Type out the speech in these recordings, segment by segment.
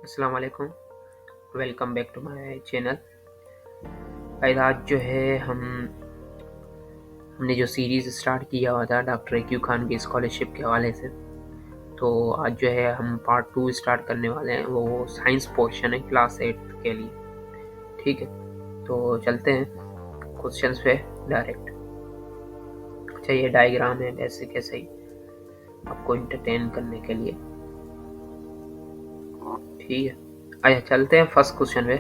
अस्सलाम वालेकुम। Welcome back to my channel. भाई आज जो है हमने जो सीरीज़ स्टार्ट किया हुआ था डॉक्टर एक्यू खान की स्कॉलरशिप के हवाले से, तो आज जो है हम पार्ट 2 स्टार्ट करने वाले हैं। वो साइंस पोर्शन है क्लास 8 के लिए। ठीक है, तो चलते हैं क्वेश्चंस पे डायरेक्ट। अच्छा, ये डायग्राम है ऐसे कैसे ही आपको इंटरटेन करने के लिए। ठीक है, अच्छा चलते हैं फर्स्ट क्वेश्चन पे।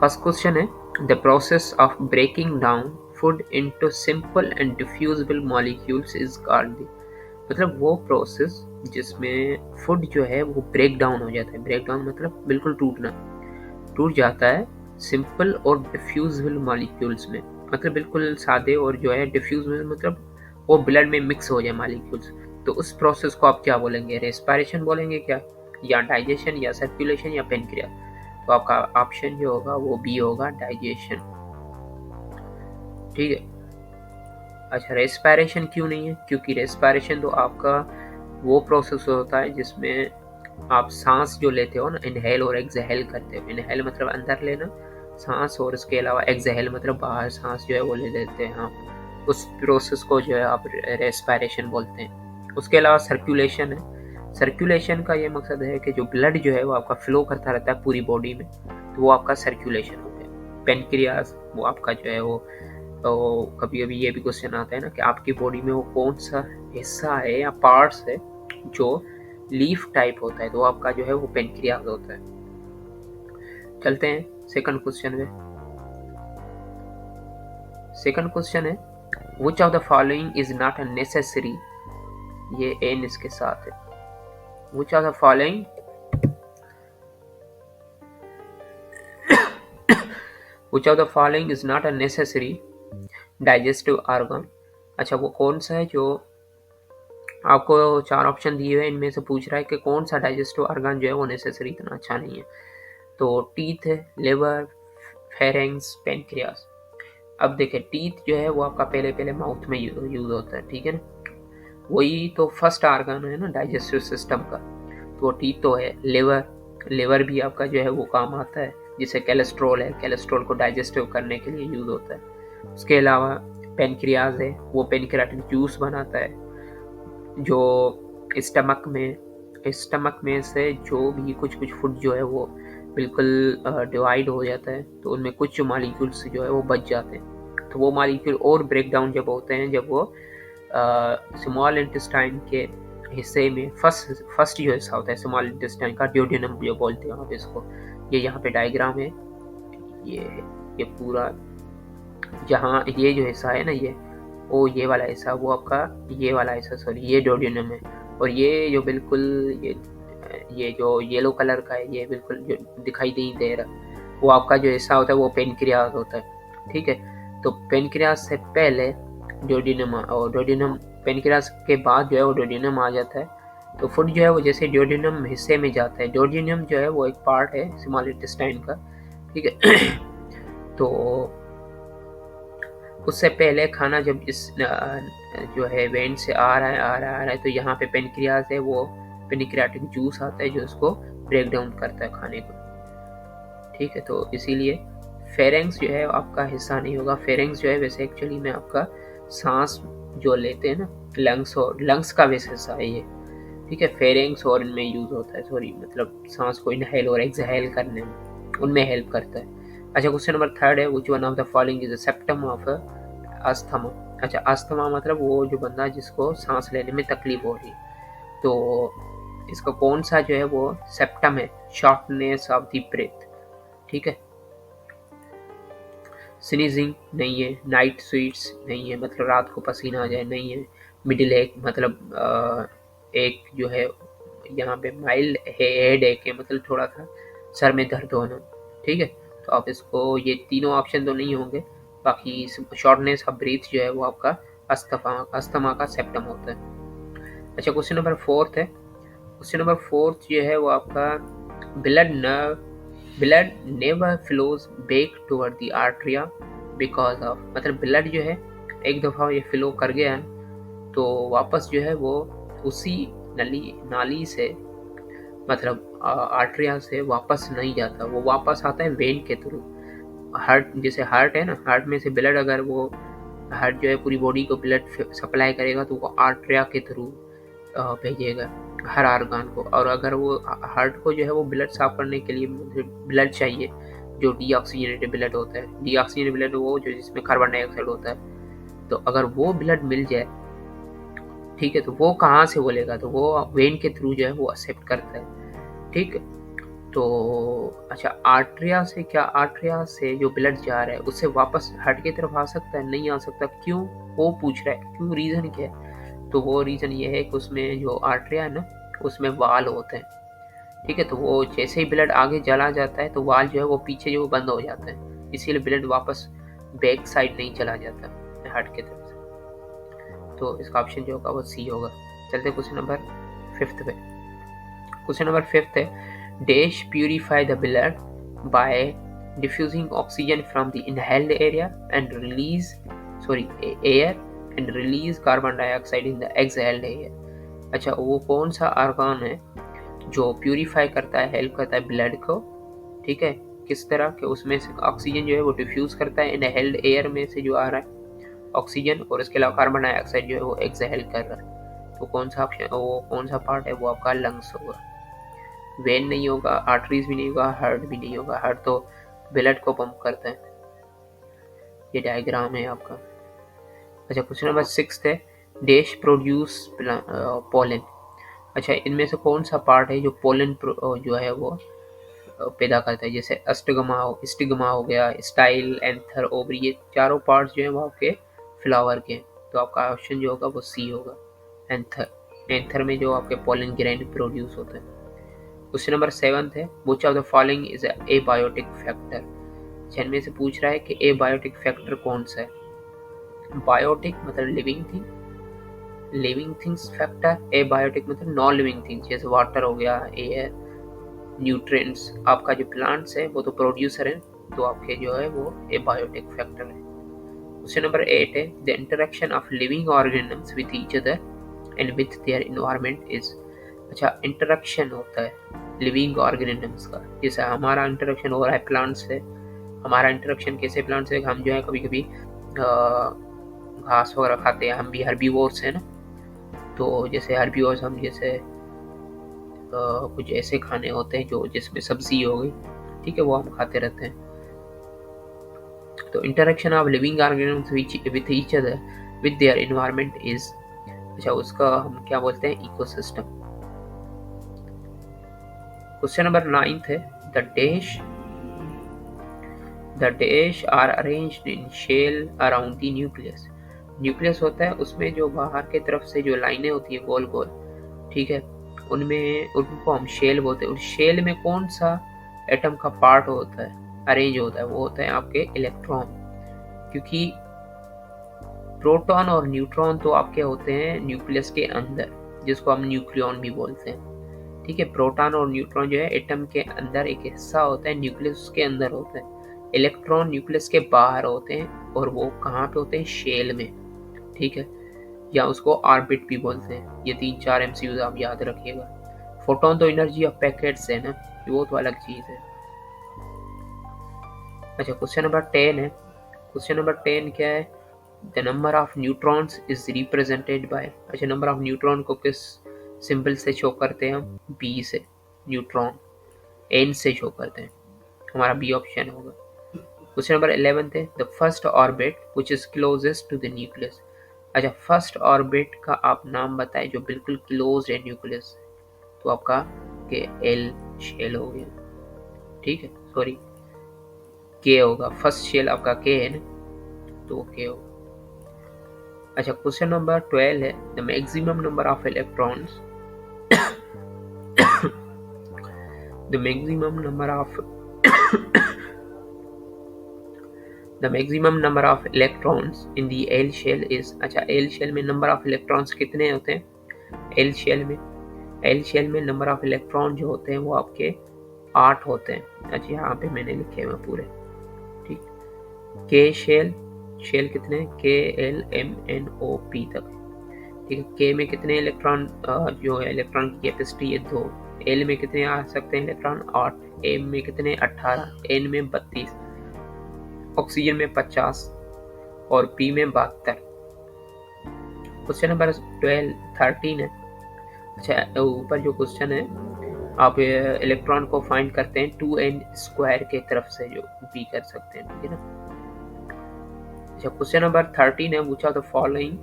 फर्स्ट क्वेश्चन है the process of breaking down food into simple and diffusible molecules is called the, मतलब वो प्रोसेस जिसमें फूड जो है वो ब्रेक डाउन हो जाता है। ब्रेक डाउन मतलब बिल्कुल टूटना, टूट जाता है सिंपल और डिफ्यूजिबल मॉलिक्यूल्स में, मतलब बिल्कुल सादे, और जो है डिफ्यूजिबल मतलब वो ब्लड में मिक्स हो जाए मॉलिक्यूल्स। तो उस प्रोसेस को आप क्या बोलेंगे? रेस्पिरेशन बोलेंगे क्या, या डाइजेशन, या सर्कुलेशन, या पेनक्रियास? तो आपका ऑप्शन जो होगा वो बी होगा, डाइजेशन। ठीक है। अच्छा, रेस्पिरेशन क्यों नहीं है? क्योंकि रेस्पिरेशन तो आपका वो प्रोसेस होता है जिसमें आप सांस जो लेते हो ना, इनहेल और एक्सहेल करते हो। इनहेल मतलब अंदर लेना सांस, और इसके अलावा एक्सहेल मतलब बाहर सांस जो है वो ले लेते हैं आप। उस प्रोसेस को जो है आप रेस्पिरेशन बोलते हैं। उसके अलावा सर्कुलेशन है। सर्कुलेशन का ये मकसद है कि जो ब्लड जो है वो आपका फ्लो करता रहता है पूरी बॉडी में, तो वो आपका सर्कुलेशन हो गया। पेनक्रियास वो आपका जो है वो, तो कभी कभी ये भी क्वेश्चन आता है ना कि आपकी बॉडी में वो कौन सा हिस्सा है या पार्ट्स है जो लीफ टाइप होता है, तो आपका जो है वो पेनक्रियास होता है। चलते हैं सेकंड क्वेश्चन में। सेकंड क्वेश्चन है which of the following is not a necessary, ये एन इसके साथ है। Which of the following which of the following is not a necessary digestive organ. अच्छा, वो कौन सा है जो आपको चार ऑप्शन दिए हुए हैं, इनमें से पूछ रहा है कि कौन सा डाइजेस्टिव ऑर्गन जो है वो नेसेसरी इतना अच्छा नहीं है। तो टीथ है, लिवर, फेरेंक्स, पेनक्रियास। अब देखें, टीथ जो है वो आपका पहले पहले माउथ में यूज होता है, ठीक है ना, वही तो फर्स्ट ऑर्गन है ना डाइजेस्टिव सिस्टम का, तो वो टीथ तो है। लिवर भी आपका जो है वो काम आता है, जिसे कोलेस्ट्रॉल है, कोलेस्ट्रॉल को डाइजेस्टिव करने के लिए यूज होता है। उसके अलावा पेनक्रियास है, वो पेनक्रियाटिक जूस बनाता है, जो स्टमक में से जो भी कुछ फूड जो है वो बिल्कुल डिवाइड हो जाता है, तो उनमें कुछ मॉलिक्यूल्स जो है वो बच जाते हैं। तो वो मॉलिक्यूल और ब्रेक डाउन जब होते हैं, जब वो स्मॉल इंटेस्टाइन के हिस्से में फर्स्ट जो हिस्सा होता है स्मॉल इंटेस्टाइन का, ड्यूडेनम जो बोलते हैं आप इसको। ये यहाँ पे डायग्राम है, ये पूरा, जहाँ ये जो हिस्सा है ना, ये वाला हिस्सा, वो आपका ये वाला हिस्सा, सॉरी, ये ड्यूडेनम है। और ये जो बिल्कुल ये जो येलो कलर का है, ये बिल्कुल जो दिखाई नहीं दे रहा, वो आपका जो हिस्सा होता है वो पेनक्रियास होता है। ठीक है, तो पेनक्रियास से पहले ड्यूडेनम, और ड्यूडेनम पेनक्रियास के बाद जो है वो ड्यूडेनम आ जाता है। तो फूड जो है वो जैसे ड्यूडेनम हिस्से में जाता है, ड्यूडेनम जो है वो एक पार्ट है स्मॉल इंटेस्टाइन का, ठीक है। तो उससे पहले खाना जब इस जो है वेंट से आ रहा है, तो यहाँ पे पेनक्रियास है, वो पेनक्रियाटिक जूस आता है जो उसको ब्रेक डाउन करता है खाने को। ठीक है, तो इसीलिए फेरेंक्स जो है आपका हिस्सा नहीं होगा। फेरेंक्स जो है वैसे एक्चुअली में आपका सांस जो लेते हैं ना, लंग्स का वैसे हिस्सा है ये। ठीक है, फेरेंक्स और इनमें यूज होता है, सॉरी, मतलब सांस को इनहेल और एक्सहेल करने में उनमें हेल्प करता है। अच्छा, क्वेश्चन नंबर थर्ड है which one of the following is a symptom of asthma. अच्छा, अस्थमा मतलब वो जो बंदा जिसको सांस लेने में तकलीफ हो रही है, तो इसका कौन सा जो है वो सिम्पटम है? शॉर्टनेस ऑफ द ब्रेथ, ठीक है। स्नीजिंग नहीं है, नाइट स्वीट्स नहीं है, मतलब रात को पसीना आ जाए नहीं है, मिडिल एक मतलब एक जो है यहाँ पे माइल्ड हेड एक है, मतलब थोड़ा सा सर में दर्द होना, ठीक है। तो आप इसको, ये तीनों ऑप्शन तो नहीं होंगे, बाकी शॉर्टनेस ऑफ ब्रीथ जो है वो आपका अस्थमा का सिम्पटम होता है। अच्छा, क्वेश्चन नंबर फोर्थ है। क्वेश्चन नंबर फोर्थ जो है वो आपका blood never flows back toward the arteria because of, मतलब ब्लड जो है एक दफ़ा ये फ्लो कर गया है तो वापस जो है वो उसी नाली से मतलब आर्टरिया से वापस नहीं जाता, वो वापस आता है वेन के थ्रू। हार्ट, जैसे हार्ट है ना, हार्ट में से ब्लड, अगर वो हार्ट जो है पूरी बॉडी को ब्लड सप्लाई करेगा तो वो आर्टरिया के थ्रू भेजेगा हर आर्गन को। और अगर वो हार्ट को जो है वो ब्लड साफ करने के लिए ब्लड चाहिए, जो डीऑक्सीजनेटेड ब्लड होता है, डीऑक्सीजनेटेड ब्लड वो जो जिसमें कार्बन डाइऑक्साइड होता है, तो अगर वो ब्लड मिल जाए, ठीक है, तो वो कहाँ से बोलेगा, तो वो वेन के थ्रू जो है वो एक्सेप्ट करता है। ठीक है, तो अच्छा, आर्टरिया से क्या, आर्टरिया से जो ब्लड जा रहा है उससे वापस हार्ट की तरफ आ सकता है? नहीं आ सकता। क्यों, वो पूछ रहा है क्यों, रीज़न क्या है? तो वो रीज़न ये है कि उसमें जो आर्टरिया है ना, उसमें वाल होते हैं। ठीक है, तो वो जैसे ही ब्लड आगे चला जाता है तो वाल जो है वो पीछे जो बंद हो जाता है, इसीलिए ब्लड वापस बैक साइड नहीं चला जाता हार्ट की तरफ से। तो इसका ऑप्शन जो होगा वो सी होगा। चलते क्वेश्चन नंबर 5 पे। क्वेश्चन नंबर 5 है, dash purify the blood by diffusing oxygen from the inhaled area and release air and release carbon dioxide in the exhaled air. अच्छा, वो कौन सा ऑर्गन है जो प्यूरिफाई करता है, हेल्प करता है ब्लड को? ठीक है, किस तरह के, उसमें से ऑक्सीजन जो है वो डिफ्यूज करता है इनहेल्ड एयर में से जो आ रहा है ऑक्सीजन, और इसके अलावा कार्बन डाइऑक्साइड जो है वो एक्सहेल कर रहा है। तो कौन सा ऑप्शन, वो कौन सा पार्ट है, वो आपका लंग्स होगा। वेन नहीं होगा, आर्टरीज भी नहीं होगा, हार्ट भी नहीं होगा। हार्ट तो ब्लड को पंप करता है। ये डायग्राम है आपका। अच्छा, क्वेश्चन नंबर 6 है, डैश प्रोड्यूस पोलन। अच्छा, इनमें से कौन सा पार्ट है जो पोलन जो है वो पैदा करता है? जैसे स्टिग्मा हो गया, स्टाइल, एंथर, ओवरी, ये चारों पार्ट्स जो है वो आपके फ्लावर के। तो आपका ऑप्शन जो होगा वो सी होगा, एंथर। एंथर में जो आपके पोलन ग्रैंड प्रोड्यूस होते हैं। क्वेश्चन नंबर 7 है, which of the following is a biotic factor. जिनमें से पूछ रहा है कि ए बायोटिक फैक्टर कौन सा है। बायोटिक मतलब living thing, living things factor. Abiotic मतलब नॉन लिविंग थिंग्स, जैसे वाटर हो गया, एयर, न्यूट्रिएंट्स। आपका जो प्लांट्स है वो तो प्रोड्यूसर है, तो आपके जो है वो ए बायोटिक फैक्टर है। क्वेश्चन नंबर 8 है, the interaction of living organisms with each other and with their environment is. अच्छा, इंटरेक्शन होता है लिविंग ऑर्गेनिजम्स का, जैसे हमारा इंटरेक्शन हो रहा है प्लांट्स से। हमारा इंटरेक्शन कैसे प्लांट्स से, हम जो है कभी कभी घास वगैरह खाते हैं, हम भी हर्बीवोर्स हैं ना। तो जैसे हर्बीवोर्स, हम जैसे कुछ ऐसे खाने होते हैं जो जिसमें सब्जी हो गई, ठीक है, वो हम खाते रहते हैं। तो interaction of living organisms with each other with their environment is, अच्छा, उसका हम क्या बोलते हैं, इकोसिस्टम। क्वेश्चन नंबर 9 है, the dash are arranged in shell around the nucleus. Nucleus होता है, उसमें जो बाहर की तरफ से जो लाइनें होती है गोल गोल, ठीक है, उनमें, उनको हम शेल बोलते हैं। उस शेल में कौन सा एटम का पार्ट होता है, अरेंज होता है? वो होता है आपके इलेक्ट्रॉन। क्योंकि प्रोटॉन और न्यूट्रॉन तो आपके होते हैं न्यूक्लियस के अंदर, जिसको हम न्यूक्लियॉन भी बोलते हैं। ठीक है, प्रोटॉन और न्यूट्रॉन जो है एटम के अंदर एक हिस्सा होता है, न्यूक्लियस उसके अंदर होता है। इलेक्ट्रॉन न्यूक्लियस के बाहर होते हैं, और वो कहाँ पे होते हैं, शेल में। ठीक है, या उसको ऑर्बिट भी बोलते हैं। ये 3-4 MCUs आप याद रखिएगा। फोटोन तो एनर्जी ऑफ पैकेट्स है ना, वो तो अलग चीज है। अच्छा, क्वेश्चन नंबर 10 है। क्वेश्चन नंबर 10 क्या है, the number of neutrons is represented by. अच्छा, नंबर ऑफ न्यूट्रॉन को किस सिंबल से शो करते हैं हम? बी से। न्यूट्रॉन एन से शो करते हैं, हमारा बी ऑप्शन होगा। क्वेश्चन नंबर 11 है, the first orbit which is closest to the nucleus. अच्छा, फर्स्ट ऑर्बिट का आप नाम बताएं जो बिल्कुल क्लोज है न्यूक्लियस। तो आपका के एल शेल हो गया, ठीक है, सॉरी के होगा, फर्स्ट शेल आपका के है ना, तो वो के होगा। अच्छा, क्वेश्चन नंबर 12 है, the maximum number of electrons, the maximum number of The maximum number of electrons in the L shell is। अच्छा, L shell में नंबर ऑफ इलेक्ट्रॉन्स कितने होते हैं? L shell में नंबर ऑफ इलेक्ट्रॉन जो होते हैं वो आपके 8 होते हैं। अच्छा, यहाँ पे मैंने लिखे हुए पूरे, ठीक। K शेल कितने? K L M N O P तक, ठीक है। K में कितने इलेक्ट्रॉन, जो है इलेक्ट्रॉन की कैपेसिटी है 2, एल में कितने आ सकते हैं इलेक्ट्रॉन? 8, एम में कितने? 18, एन में 32, ऑक्सीजन में 50 और पी में 72। क्वेश्चन नंबर 13 है। अच्छा, ऊपर जो क्वेश्चन है, आप इलेक्ट्रॉन को फाइंड करते हैं 2n² के तरफ से जो भी कर सकते हैं, ठीक है ना। अच्छा, क्वेश्चन नंबर 13 है, which of the following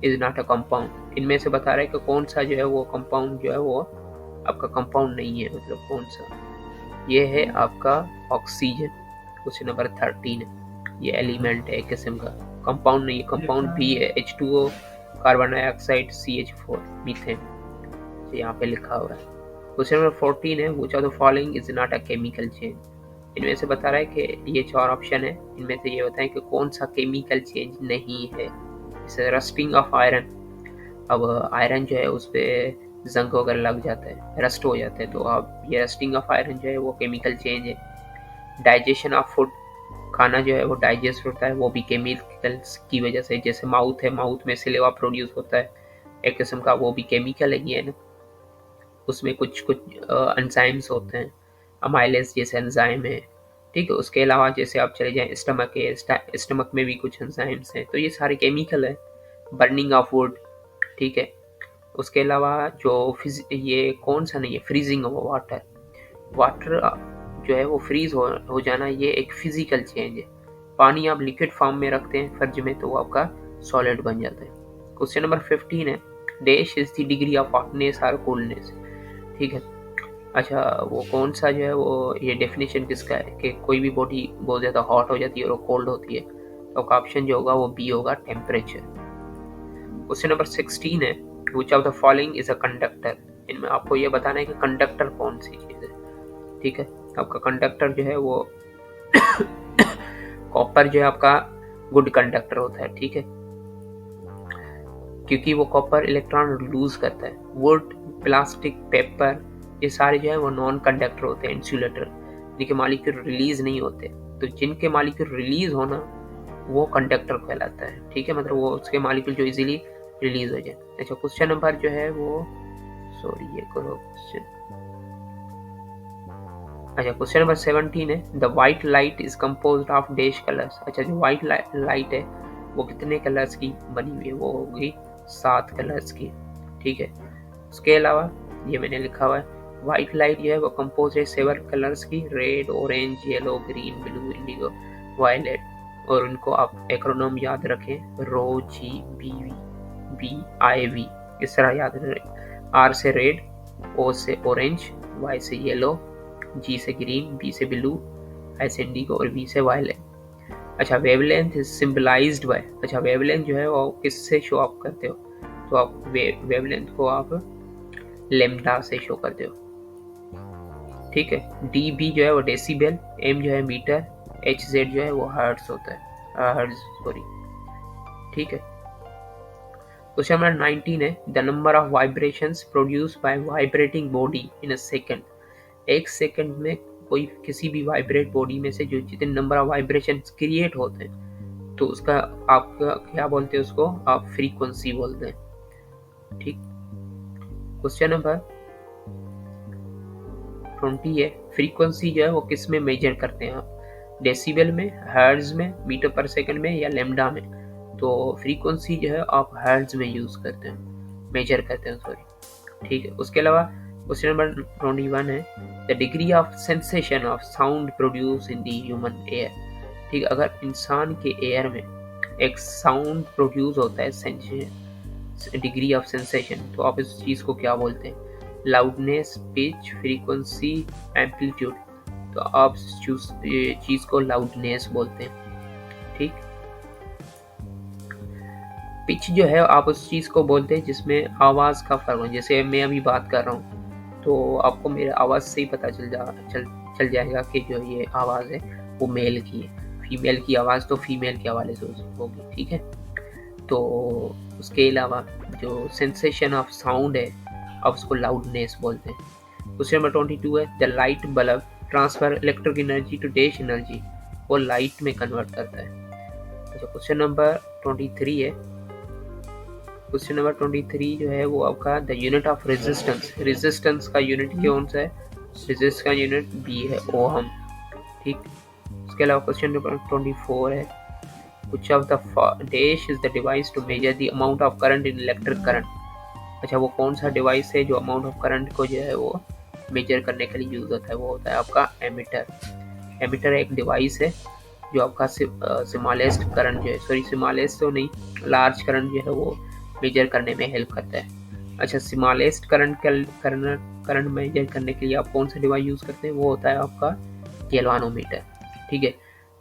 is not a compound. इनमें से बता रहे हैं कि कौन सा जो है वो कंपाउंड जो है वो आपका कंपाउंड नहीं है, मतलब कौन सा। ये है आपका ऑक्सीजन। क्वेश्चन नंबर 13 है, ये एलिमेंट है एक किस्म का, कंपाउंड नहीं है। कंपाउंड भी है H2O, carbon dioxide, CH4, methane, यहाँ पे लिखा हुआ है। क्वेश्चन नंबर 14 है, which of the following is not a chemical change. इनमें से बता रहा है कि ये 4 ऑप्शन है, इनमें से ये बताएं कि कौन सा केमिकल चेंज नहीं है। जैसे रस्टिंग ऑफ आयरन, अब आयरन जो है उस पर जंग वगैरह लग जाता है, रस्ट हो जाता है, तो अब ये रस्टिंग ऑफ आयरन जो है वो केमिकल चेंज है। डाइजेशन ऑफ फूड, खाना जो है वो डाइजेस्ट होता है, वो भी केमिकल्स की वजह से। जैसे माउथ है, माउथ में सिलेवा प्रोड्यूस होता है एक किस्म का, वो भी केमिकल है ना। उसमें कुछ एंजाइम्स होते हैं, अमाइलेज जैसे एंजाइम है, ठीक है। उसके अलावा जैसे आप चले जाएं स्टमक है, स्टमक में भी कुछ एंजाइम्स हैं, तो ये सारे केमिकल है। बर्निंग ऑफ वुड, ठीक है। उसके अलावा जो ये कौन सा नहीं है, फ्रीजिंग ऑफ वाटर, वाटर जो है वो फ्रीज हो जाना, ये एक फिजिकल चेंज है। पानी आप लिक्विड फॉर्म में रखते हैं फ्रिज में तो वो आपका सॉलिड बन जाता है। क्वेश्चन नंबर 15 है, dash is the degree of hotness और कोल्डनेस, ठीक है। अच्छा, वो कौन सा जो है वो, ये डेफिनेशन किसका है कि कोई भी बॉडी बहुत ज़्यादा हॉट हो जाती है और कोल्ड होती है, तो ऑप्शन जो होगा वो बी होगा, टेम्परेचर। क्वेश्चन नंबर 16 है, which of the following is a conductor. इनमें आपको ये बताना है कि कंडक्टर कौन सी चीज़ है, ठीक है। आपका कंडक्टर जो है वो कॉपर जो है आपका गुड कंडक्टर होता है, ठीक है, क्योंकि वो कॉपर इलेक्ट्रॉन लूज करता है। वुड, प्लास्टिक, पेपर, ये सारे जो है वो नॉन कंडक्टर होते हैं, इंसुलेटर, जिनके मॉलिक्यूल रिलीज नहीं होते। तो जिनके मॉलिक्यूल रिलीज होना वो कंडक्टर कहलाता है, ठीक है, मतलब वो उसके मॉलिक्यूल जो इजीली रिलीज हो जाए। अच्छा, क्वेश्चन नंबर जो है वो, सॉरी ये करो क्वेश्चन, अच्छा क्वेश्चन नंबर 17 है, the white light is composed of dash colours. अच्छा, जो व्हाइट लाइट है वो कितने कलर्स की बनी हुई है? वो होगी 7 कलर्स की, ठीक है। उसके अलावा ये मैंने लिखा हुआ है, व्हाइट लाइट जो है वो कंपोज है 7 कलर्स की, red, orange, yellow, green, blue, indigo, violet, और उनको आप एक्रोनॉम याद रखें, ro, G, B, B, I, V, इस तरह याद रखें। आर से रेड, ओ से ऑरेंज, वाई से येलो, जी से ग्रीन, बी से ब्लू, आई से इंडिगो और वी से वायलेट। अच्छा, वेवलेंथ इज सिंबलाइज्ड बाय, अच्छा वेवलेंथ जो है वो किससे शो अप करते हो? तो आप वेवलेंथ को आप लेम्डा से शो करते हो, ठीक है। डी बी जो है वो डेसिबल, एम जो है मीटर, एच जेड जो है वो हर्ट्ज होता है, हर्ट्ज, सॉरी, ठीक है। क्वेश्चन नंबर 19 है, the number of vibrations produced by vibrating body in a second. एक सेकंड में कोई किसी भी वाइब्रेट बॉडी में से जो जितने नंबर ऑफ वाइब्रेशंस क्रिएट होते हैं, तो उसका आपका क्या बोलते हैं? उसको आप फ्रीक्वेंसी बोलते हैं, ठीक। क्वेश्चन नंबर 20 है, फ्रीक्वेंसी जो है वो किस में मेजर करते हैं आप? डेसिबल में, हर्ट्ज में, मीटर पर सेकंड में या लेम्डा में? तो फ्रीक्वेंसी जो है आप हर्ट्ज में यूज करते हैं, मेजर करते हैं, सॉरी, ठीक है। उसके अलावा क्वेश्चन नंबर 21 है, the degree of sensation of sound produce in the human air, ठीक। अगर इंसान के एयर में एक साउंड प्रोड्यूस होता है, सेंसेशन, डिग्री ऑफ सेंसेशन, तो आप इस चीज को क्या बोलते हैं? लाउडनेस, पिच, फ्रीक्वेंसी, एम्पलीट्यूड, तो आप चीज को लाउडनेस बोलते हैं, ठीक। पिच जो है आप उस चीज को बोलते हैं जिसमें आवाज का फर्क हो, जैसे मैं अभी बात कर रहा हूँ तो आपको मेरे आवाज से ही पता चल जाएगा कि जो ये आवाज है वो मेल की है, फीमेल की आवाज तो फीमेल के हवाले से होगी, ठीक है। तो उसके अलावा जो सेंसेशन ऑफ साउंड है आप उसको लाउडनेस बोलते हैं। क्वेश्चन नंबर 22 है, the light bulb transfer electric energy to dash energy, वो लाइट में कन्वर्ट करता है। अच्छा, क्वेश्चन नंबर 23 है, क्वेश्चन नंबर 23 जो है वो आपका the unit of resistance, resistance का यूनिट कौन सा है? रेजिस्टेंस का यूनिट बी है, ओहम। ठीक, इसके अलावा क्वेश्चन नंबर 24 है which of the dash is the device to measure the amount of current in electric current। अच्छा, वो कौन सा डिवाइस है जो अमाउंट ऑफ करंट को जो है वो मेजर करने के लिए यूज होता है? वो होता है आपका एमीटर। एमीटर एक डिवाइस है जो आपका स्मॉलेस्ट करंट जो है, सॉरी स्मॉलेस्ट तो नहीं, लार्ज करंट जो है वो मेजर करने में हेल्प करता है। अच्छा, स्मॉलेस्ट करंट मेजर करने के लिए आप कौन सा डिवाइस यूज करते हैं? वो होता है आपका गैल्वानोमीटर। ठीक है,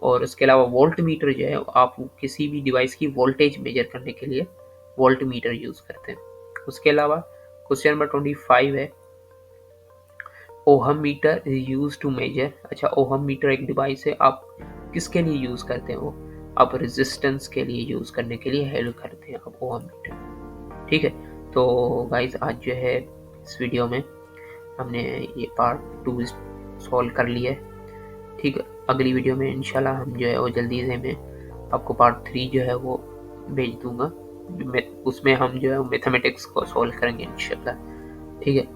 और उसके अलावा वोल्ट मीटर जो है, आप किसी भी डिवाइस की वोल्टेज मेजर करने के लिए वोल्ट मीटर यूज करते हैं। उसके अलावा क्वेश्चन नंबर 25 है ohm meter is use to measure. अच्छा, ओहम मीटर एक डिवाइस है, आप किसके लिए यूज करते हैं? वो आप रेजिस्टेंस के लिए यूज करने के लिए हेल्प करते हैं आप ओहम मीटर। ठीक है, तो गाइस आज जो है इस वीडियो में हमने ये पार्ट 2 सॉल्व कर लिया है। ठीक है, अगली वीडियो में इंशाल्लाह हम जो है वो जल्दी से मैं आपको पार्ट 3 जो है वो भेज दूंगा, उसमें हम जो है मैथमेटिक्स को सॉल्व करेंगे इंशाल्लाह। ठीक है,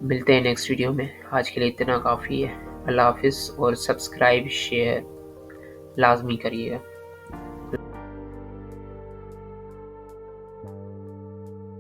मिलते हैं नेक्स्ट वीडियो में। आज के लिए इतना काफ़ी है। अल्लाह हाफिज़, और सब्सक्राइब शेयर लाजमी करिएगा।